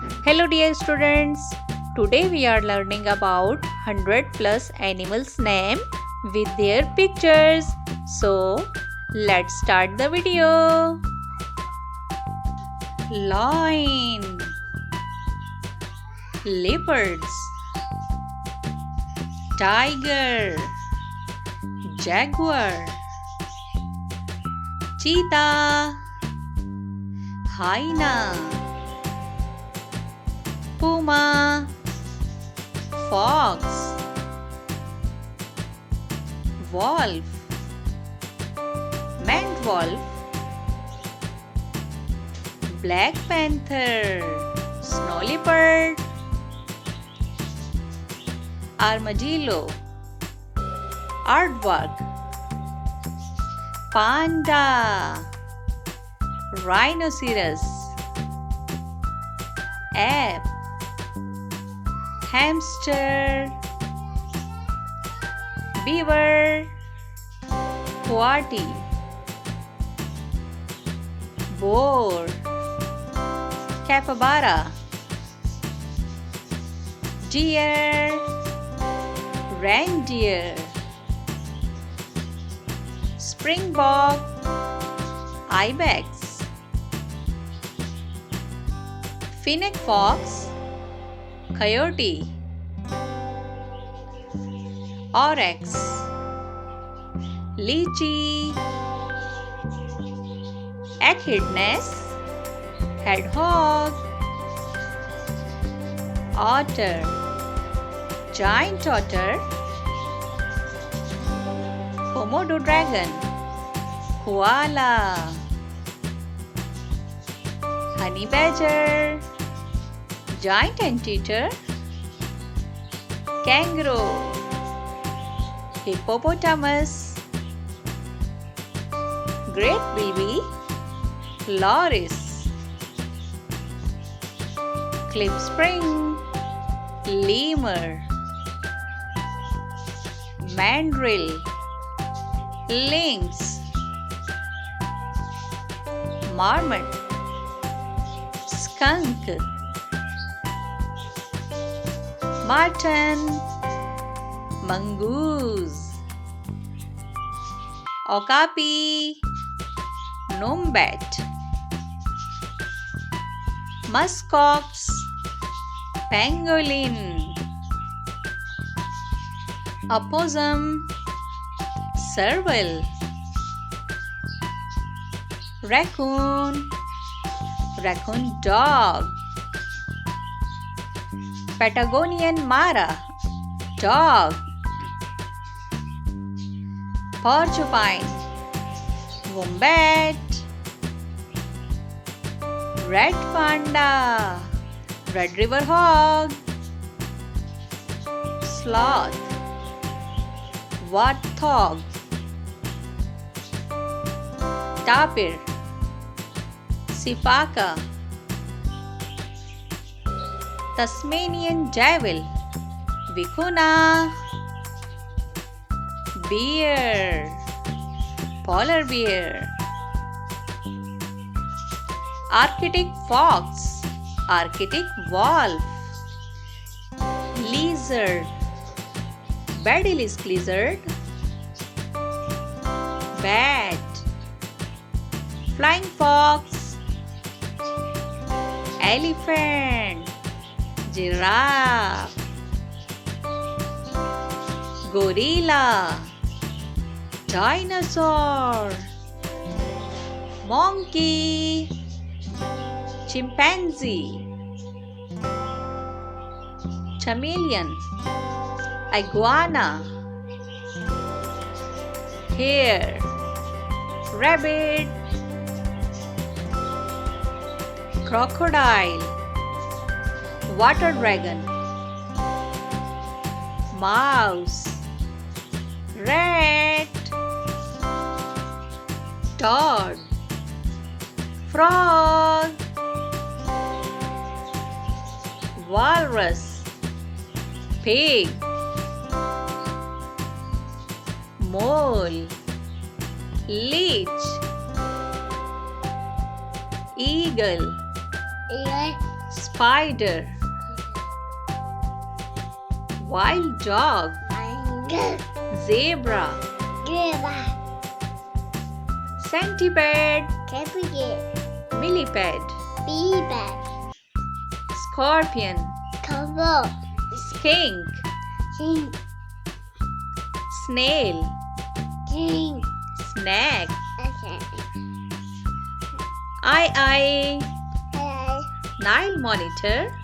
Hello dear students, today we are learning about 100 plus animals name with their pictures. So let's start the video. Lion, leopards, tiger, jaguar, cheetah, hyena, puma, fox, wolf, maned wolf, black panther, snow leopard, armadillo, aardvark, panda, rhinoceros, ape, hamster, beaver, coati, boar, capybara, deer, reindeer, springbok, ibex, fennec fox, coyote, oryx, lychee, echidnas, hedgehog, otter, giant otter, komodo dragon, koala, honey badger, giant anteater, kangaroo, hippopotamus, great baby, loris, cliff spring, lemur, mandrill, lynx, marmot, skunk, marten, mongoose, okapi, nombat, muskox, pangolin, opossum, serval, raccoon, raccoon dog, Patagonian mara, dog, porcupine, wombat, red panda, red river hog, sloth, warthog, tapir, sipaka, Tasmanian devil, vicuna, bear, polar bear, Arctic fox, Arctic wolf, lizard, Basilis lizard, bat, flying fox, elephant, giraffe, gorilla, dinosaur, monkey, chimpanzee, chameleon, iguana, hare, rabbit, crocodile, water dragon, mouse, rat, toad, frog, walrus, pig, mole, leech, eagle, spider, wild dog, zebra, centipede, millipede, scorpion, skink, snail, snake, Nile monitor,